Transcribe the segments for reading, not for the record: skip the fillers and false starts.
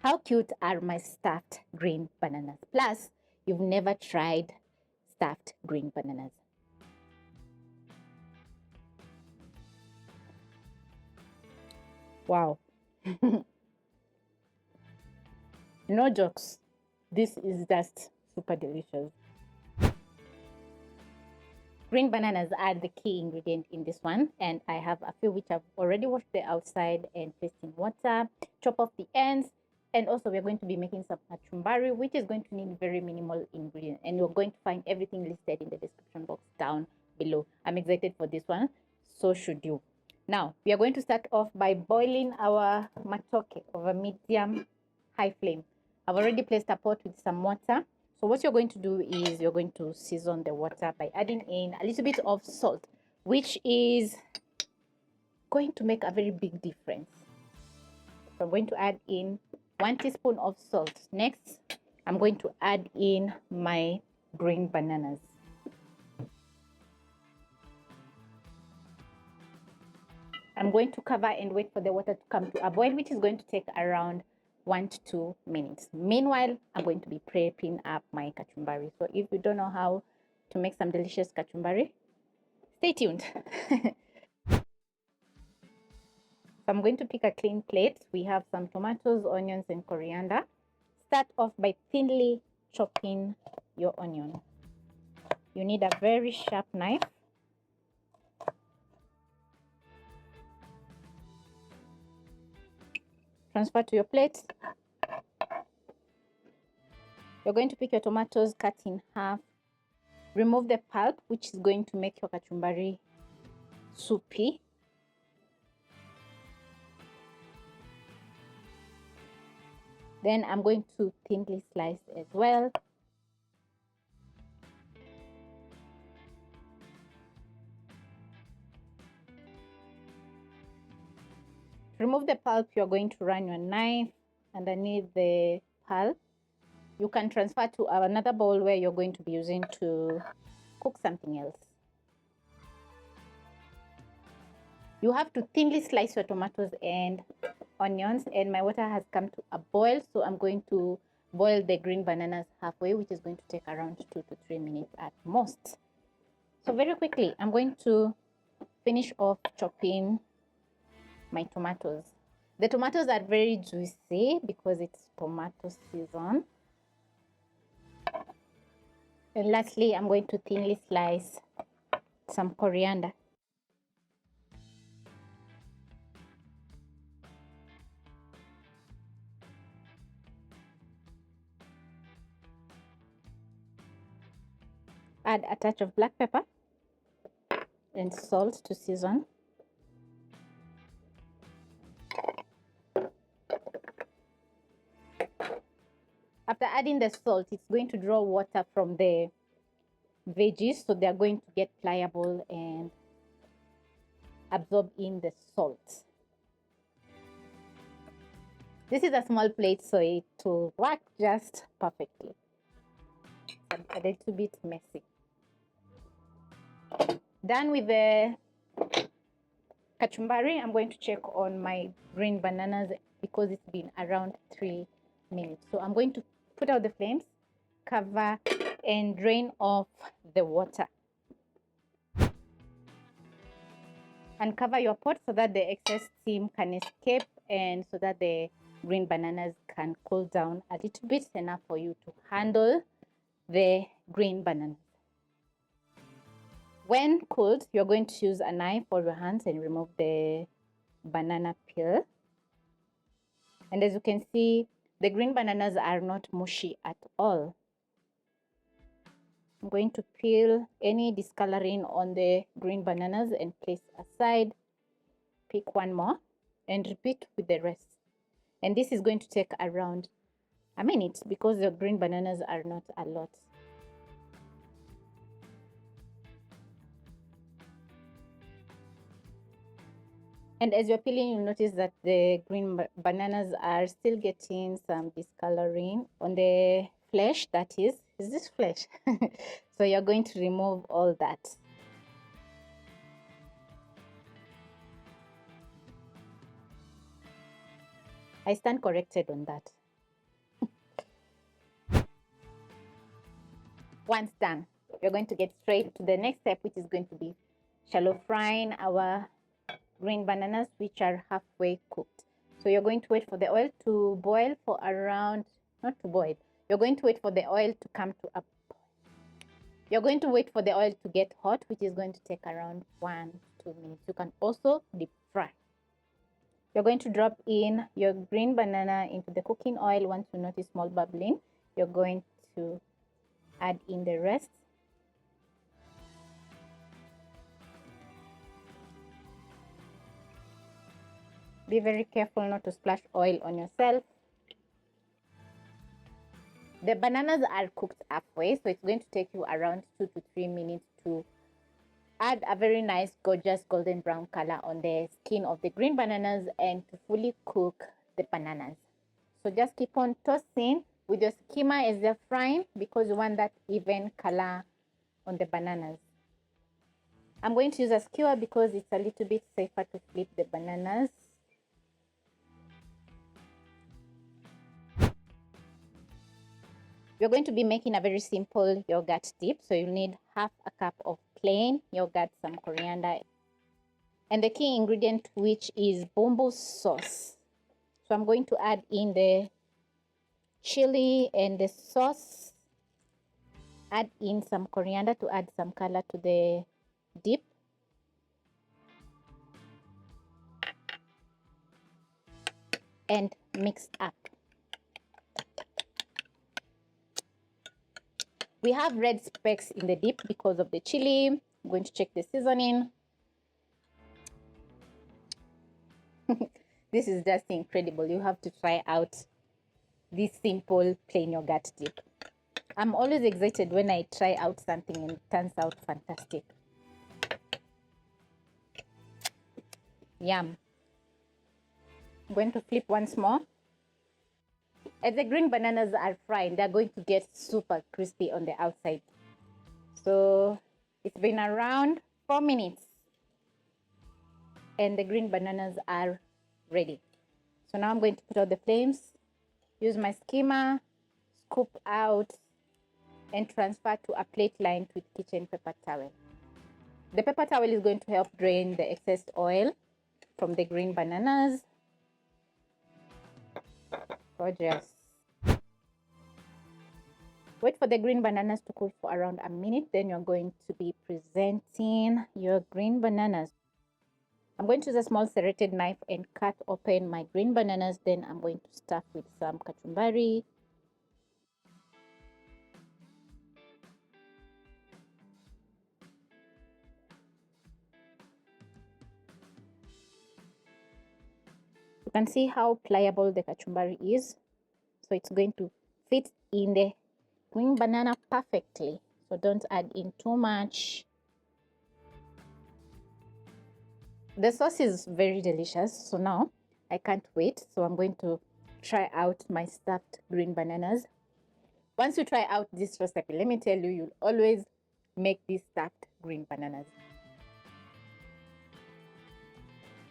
How cute are my stuffed green bananas? Plus, you've never tried stuffed green bananas. Wow. No jokes. This is just super delicious. Green bananas are the key ingredient in this one, and I have a few which I've already washed the outside and placed in water. Chop off the ends, and also we're going to be making some kachumbari, which is going to need very minimal ingredients, and you're going to find everything listed in the description box down below. I'm excited for this one, so should you. Now we are going to start off by boiling our matoke over medium high flame. I've already placed a pot with some water. So what you're going to do is you're going to season the water by adding in a little bit of salt, which is going to make a very big difference. So I'm going to add in 1 teaspoon of salt. Next, I'm going to add in my green bananas. I'm going to cover and wait for the water to come to a boil, which is going to take around 1 to 2 minutes. Meanwhile, I'm going to be prepping up my kachumbari. So if you don't know how to make some delicious kachumbari, stay tuned. So I'm going to pick a clean plate. We have some tomatoes, onions, and coriander. Start off by thinly chopping your onion. You need a very sharp knife. Transfer to your plate. You're going to pick your tomatoes, cut in half. Remove the pulp, which is going to make your kachumbari soupy. Then I'm going to thinly slice as well. Remove the pulp. You're going to run your knife underneath the pulp. You can transfer to another bowl where you're going to be using to cook something else. You have to thinly slice your tomatoes and onions, and my water has come to a boil, so I'm going to boil the green bananas halfway, which is going to take around 2 to 3 minutes at most. So very quickly, I'm going to finish off chopping my tomatoes. The tomatoes are very juicy because it's tomato season. And lastly, I'm going to thinly slice some coriander. Add a touch of black pepper and salt to season. After adding the salt, it's going to draw water from the veggies, so they're going to get pliable and absorb in the salt. This is a small plate, so it will work just perfectly. A little bit messy. Done with the kachumbari. I'm going to check on my green bananas because it's been around 3 minutes. So I'm going to put out the flames, cover, and drain off the water. And cover your pot so that the excess steam can escape and so that the green bananas can cool down a little bit, enough for you to handle the green bananas. When cooled, you're going to use a knife or your hands and remove the banana peel. And as you can see, the green bananas are not mushy at all. I'm going to peel any discoloring on the green bananas and place aside. Pick one more and repeat with the rest. And this is going to take around a minute because the green bananas are not a lot. And as you're peeling, you'll notice that the green bananas are still getting some discoloring on the flesh. That is this flesh? So you're going to remove all that. I stand corrected on that. Once done, we're going to get straight to the next step, which is going to be shallow frying our green bananas, which are halfway cooked. So you're going to wait for the oil to boil for around, not to boil, you're going to wait for the oil to come to a, you're going to wait for the oil to get hot, which is going to take around 1 to 2 minutes. You can also deep fry. You're going to drop in your green banana into the cooking oil. Once you notice small bubbling, you're going to add in the rest. Be very careful not to splash oil on yourself. The bananas are cooked halfway, so it's going to take you around 2 to 3 minutes to add a very nice, gorgeous golden brown color on the skin of the green bananas and to fully cook the bananas. So just keep on tossing with your skimmer as they're frying because you want that even color on the bananas. I'm going to use a skewer because it's a little bit safer to flip the bananas. We're going to be making a very simple yogurt dip. So you'll need half a cup of plain yogurt, some coriander, and the key ingredient, which is bombo sauce. So I'm going to add in the chili and the sauce. Add in some coriander to add some color to the dip. And mix up. We have red specks in the dip because of the chili. I'm going to check the seasoning. This is just incredible. You have to try out this simple plain yogurt dip. I'm always excited when I try out something and it turns out fantastic. Yum. I'm going to flip once more. As the green bananas are frying, they're going to get super crispy on the outside. So it's been around 4 minutes and the green bananas are ready. So now I'm going to put out the flames, use my skimmer, scoop out and transfer to a plate lined with kitchen paper towel. The paper towel is going to help drain the excess oil from the green bananas. Gorgeous. Wait for the green bananas to cook for around a minute. Then you're going to be presenting your green bananas. I'm going to use a small serrated knife and cut open my green bananas. Then I'm going to stuff with some kachumbari. You can see how pliable the kachumbari is. So it's going to fit in the green banana perfectly. So don't add in too much. The sauce is very delicious. So now I can't wait. So I'm going to try out my stuffed green bananas. Once you try out this recipe, let me tell you, you'll always make these stuffed green bananas.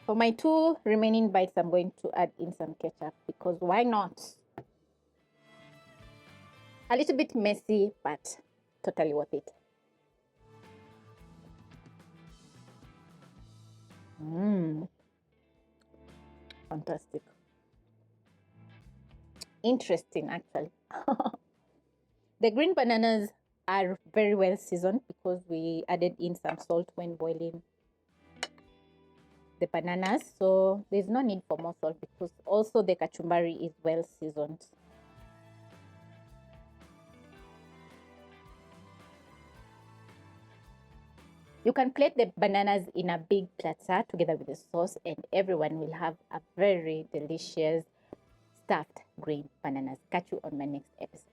For my 2 remaining bites, I'm going to add in some ketchup because why not? A little bit messy, but totally worth it. Fantastic. Interesting, actually. The green bananas are very well seasoned because we added in some salt when boiling the bananas. So there's no need for more salt because also the kachumbari is well seasoned. You can plate the bananas in a big platter together with the sauce and everyone will have a very delicious stuffed green bananas. Catch you on my next episode.